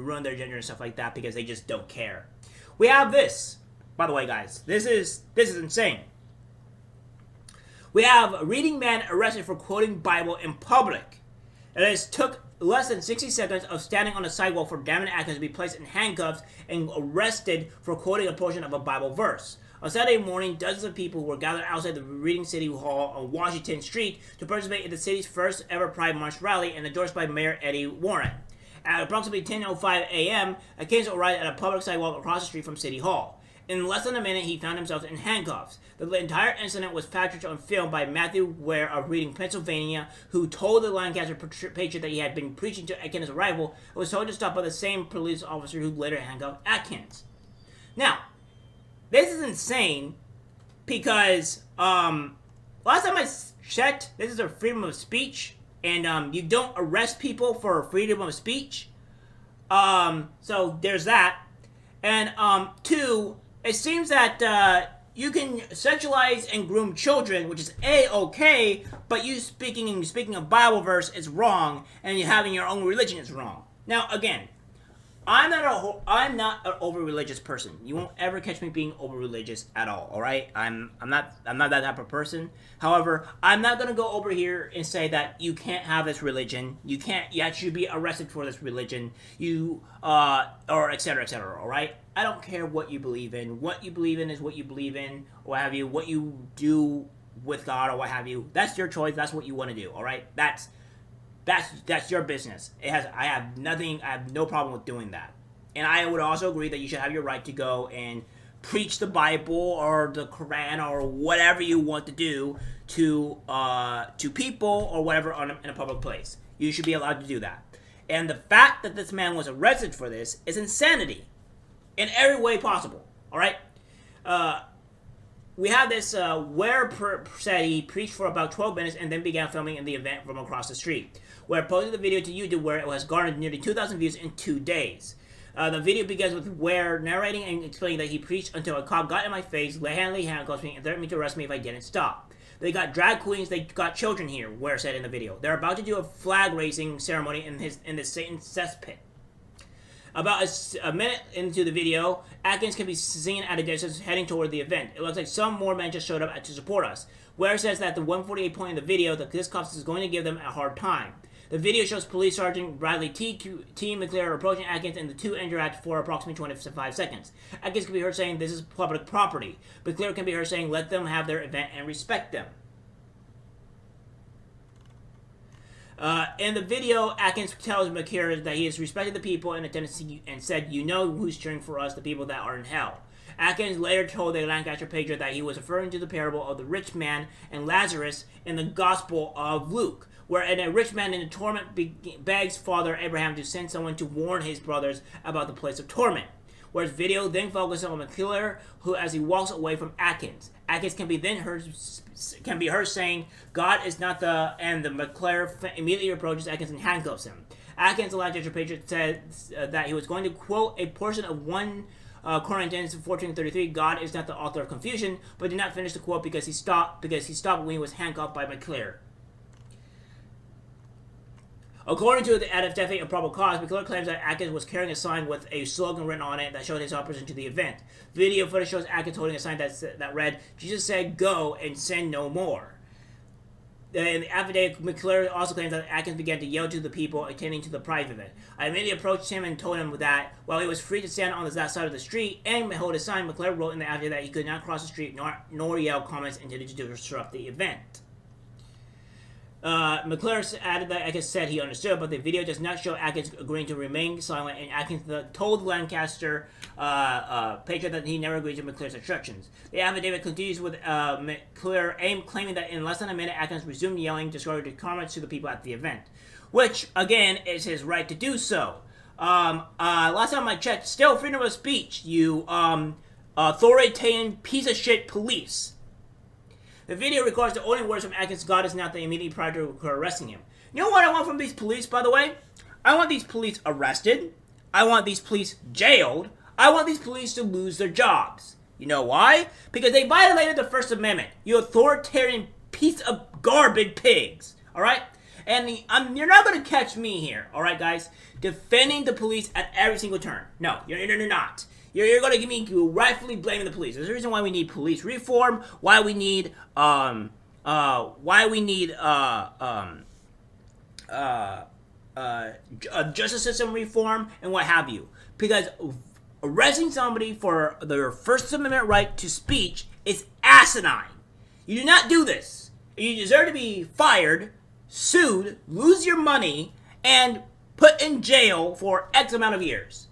ruin their gender and stuff like that because they just don't care. We have this. By the way, guys, this is insane. We have a reading man arrested for quoting Bible in public. It took less than 60 seconds of standing on the sidewalk for Damon Atkins to be placed in handcuffs and arrested for quoting a portion of a Bible verse. On Saturday morning, dozens of people were gathered outside the Reading City Hall on Washington Street to participate in the city's first ever Pride March rally and endorsed by Mayor Eddie Warren. At approximately 10:05 a.m., Atkins arrived at a public sidewalk across the street from City Hall. In less than a minute, he found himself in handcuffs. The entire incident was captured on film by Matthew Ware of Reading, Pennsylvania, who told the Lancaster Patriot that he had been preaching to Atkins' arrival and was told to stop by the same police officer who later handcuffed Atkins. Now, this is insane because last time I checked, this is a freedom of speech, and you don't arrest people for freedom of speech. So there's that. And two, it seems that you can sexualize and groom children, which is A-okay, but you speaking a Bible verse is wrong, and you having your own religion is wrong. Now, again, I'm not an over-religious person. You won't ever catch me being over-religious at all. All right, I'm not that type of person. However, I'm not gonna go over here and say that you can't have this religion. You should be arrested for this religion. Or etc. etc. All right. I don't care what you believe in. What you believe in is what you believe in, or what have you. What you do with God, or what have you. That's your choice. That's what you want to do. All right. That's your business. I have no problem with doing that. And I would also agree that you should have your right to go and preach the Bible or the Quran or whatever you want to do to people or whatever in a public place. You should be allowed to do that. And the fact that this man was arrested for this is insanity in every way possible. All right? We have this Ware said he preached for about 12 minutes and then began filming in the event from across the street. Ware posted the video to YouTube where it has garnered nearly 2,000 views in 2 days. The video begins with Ware narrating and explaining that he preached until a cop got in my face, handcuffed me, and threatened me to arrest me if I didn't stop. They got drag queens, they got children here, Ware said in the video. They're about to do a flag raising ceremony in the Satan cesspit. About a minute into the video, Atkins can be seen at a distance heading toward the event. It looks like some more men just showed up to support us. Ware says that the 148 point in the video that this cop is going to give them a hard time. The video shows Police Sergeant Bradley T. McClure approaching Atkins and the two interact for approximately 25 seconds. Atkins can be heard saying, "This is public property." McClure can be heard saying, "Let them have their event and respect them." In the video, Atkins tells McClure that he has respected the people in attendance and said, "You know who's cheering for us, the people that are in hell." Atkins later told the Lancaster Patriot that he was referring to the parable of the rich man and Lazarus in the Gospel of Luke, where a rich man in torment begs Father Abraham to send someone to warn his brothers about the place of torment. Whereas video then focuses on McClure, who as he walks away from Atkins. Atkins can be heard saying, "God is not the," and the McClure immediately approaches Atkins and handcuffs him. Atkins, the Lancaster Patriot, said that he was going to quote a portion of 1 Corinthians 14:33, "God is not the author of confusion," but did not finish the quote because he stopped when he was handcuffed by McClure. According to the affidavit of probable cause, McClure claims that Atkins was carrying a sign with a slogan written on it that showed his opposition to the event. Video footage shows Atkins holding a sign that read, "Jesus said go and sin no more." In the affidavit, McClure also claims that Atkins began to yell to the people attending to the pride event. "I immediately approached him and told him that while he was free to stand on that side of the street and hold his sign, McClure wrote in the affidavit that he could not cross the street nor yell comments intended to disrupt the event." McClure added that Atkins said he understood, but the video does not show Atkins agreeing to remain silent, and Atkins told Lancaster Patriot that he never agreed to McClure's instructions. The affidavit continues with McClure claiming that in less than a minute, Atkins resumed yelling discouraging comments to the people at the event, which, again, is his right to do so. Last time I checked, still freedom of speech, you authoritarian piece of shit police. The video records the only words from Atkins, "God is not the immediate prior to arresting him." You know what I want from these police, by the way? I want these police arrested. I want these police jailed. I want these police to lose their jobs. You know why? Because they violated the First Amendment. You authoritarian piece of garbage pigs. Alright? And you're not going to catch me here, all right, guys, defending the police at every single turn. No, you're not. You're going to give me rightfully blaming the police. There's a reason why we need police reform, why we need justice system reform, and what have you. Because arresting somebody for their First Amendment right to speech is asinine. You do not do this. You deserve to be fired, sued, lose your money, and put in jail for X amount of years.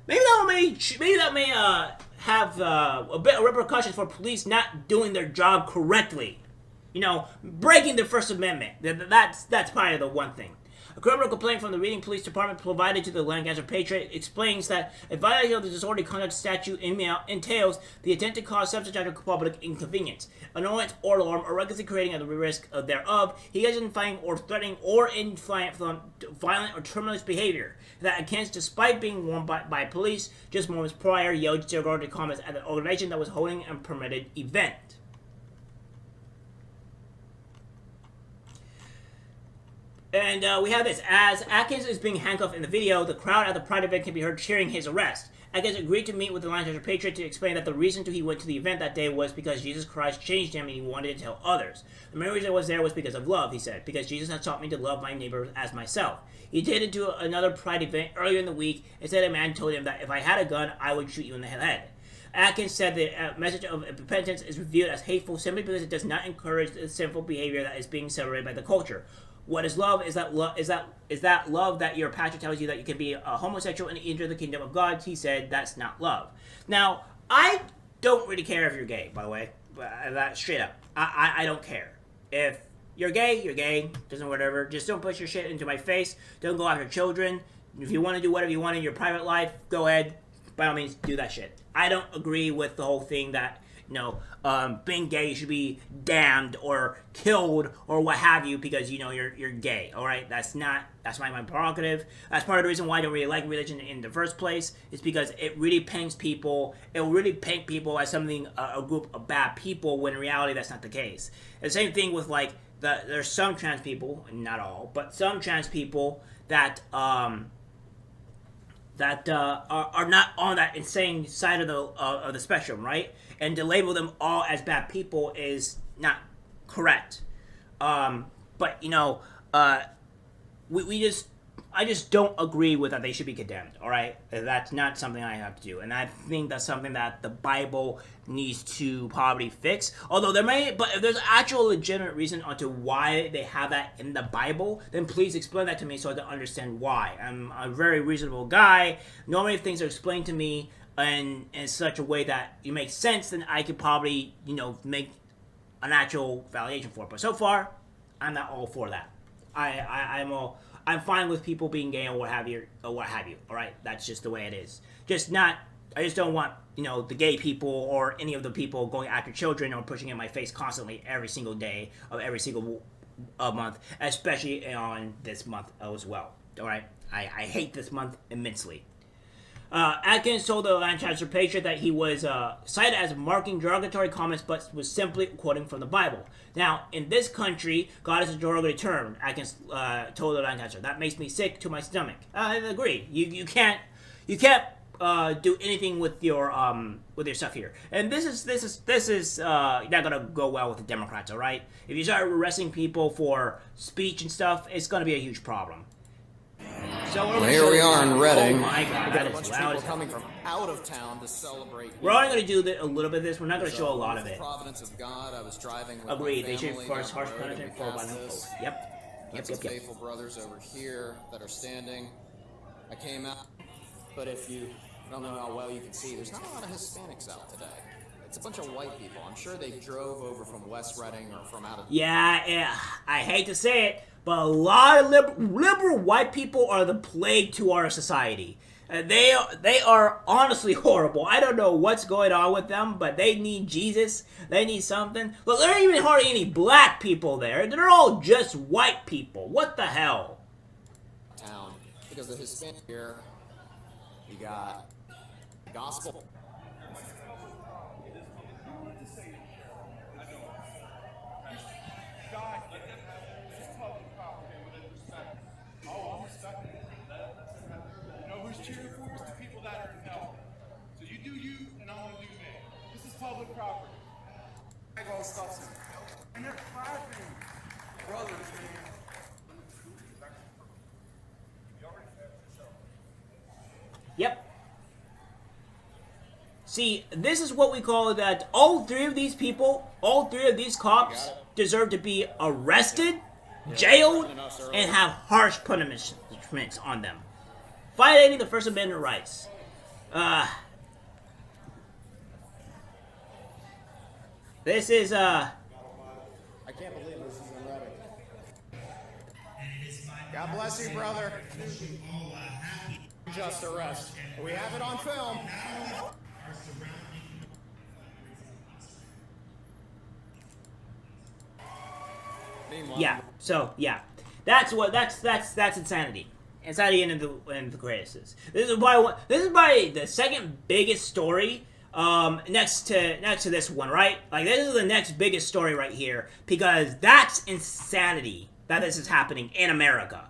Maybe that may have a bit of repercussions for police not doing their job correctly. You know, breaking the First Amendment. That's probably the one thing. A criminal complaint from the Reading Police Department provided to the Lancaster Patriot explains that a violation of the disorderly conduct statute entails the intent to cause substantial public inconvenience, annoyance, or alarm, or recklessly creating a risk thereof. He is inflaming or threatening or inflaming violent or tremendous behavior that against, despite being warned by police just moments prior, yelled derogatory comments at the organization that was holding a permitted event. And we have this. As Atkins is being handcuffed in the video, the crowd at the Pride event can be heard cheering his arrest. Atkins agreed to meet with the Lancaster Patriot to explain that the reason he went to the event that day was because Jesus Christ changed him and he wanted to tell others. The main reason I was there was because of love, he said, because Jesus had taught me to love my neighbor as myself. He did it to another Pride event earlier in the week and said a man told him that if I had a gun, I would shoot you in the head. Atkins said the message of repentance is reviewed as hateful simply because it does not encourage the sinful behavior that is being celebrated by the culture. What is love? Is that love that your pastor tells you that you can be a homosexual and enter the kingdom of God? He said that's not love. Now, I don't really care if you're gay, by the way. That straight up. I don't care. If you're gay, you're gay. Doesn't whatever. Just don't push your shit into my face. Don't go after children. If you want to do whatever you want in your private life, go ahead. By all means, do that shit. I don't agree with the whole thing that, being gay should be damned or killed or what have you because you're gay. All right, that's my prerogative. That's part of the reason why I don't really like religion in the first place. Is because it really paints people. It will really paint people as something a group of bad people when in reality that's not the case. And the same thing with there's some trans people, not all, but some trans people that are not on that insane side of the spectrum, right? And to label them all as bad people is not correct. But I just don't agree with that they should be condemned. All right, that's not something I have to do, and I think that's something that the Bible needs to probably fix. Although but if there's actual legitimate reason onto why they have that in the Bible, then please explain that to me so I can understand why. I'm a very reasonable guy. Normally, if things are explained to me in such a way that it makes sense, then I could probably make an actual validation for it. But so far, I'm not all for that. I'm fine with people being gay or what have you. All right, that's just the way it is. I just don't want the gay people or any of the people going after children or pushing in my face constantly every single day of every single month, especially on this month as well. All right, I hate this month immensely. Atkins told the Lancaster Patriot that he was cited as marking derogatory comments, but was simply quoting from the Bible. Now, in this country, God is a derogatory term. Atkins told the Lancaster. That makes me sick to my stomach. I agree. You can't do anything with your stuff here. And this is not gonna go well with the Democrats. All right. If you start arresting people for speech and stuff, it's gonna be a huge problem. So here we are in Reading. Oh my God, that is loud as hell. Coming from out of town to celebrate. We're only going to do a little bit of this. We're not going to show a lot of it. Providence of God. I was driving with Agreed. They my should family force harsh on the road, punishment and for we violent passed folks. this. Yep. Some faithful brothers over here that are standing. I came out, but if you don't know how well you can see, there's not a lot of Hispanics out today. It's a bunch of white people. I'm sure they drove over from West Reading or from out of... Yeah, I hate to say it, but a lot of liberal white people are the plague to our society. They are honestly horrible. I don't know what's going on with them, but they need Jesus. They need something. Look, there aren't even hardly any black people there. They're all just white people. What the hell? Town, because the Hispanic here, you got gospel. cheering for is the people that are in hell. So you do you, and I'm gonna do me. This is public property. I go stuff him. And they're clapping. Brothers, man. Yep. See, this is what we call that all three of these people, all three of these cops deserve to be arrested, jailed, and have harsh punishments on them. Violating the First Amendment rights. This is, I can't believe this isn't ready. God bless you, brother. Just arrest. We have it on film. yeah, so, yeah. That's insanity. Insanity in the greatest. This is probably the second biggest story next to this one, right? Like, this is the next biggest story right here, because that's insanity that this is happening in America.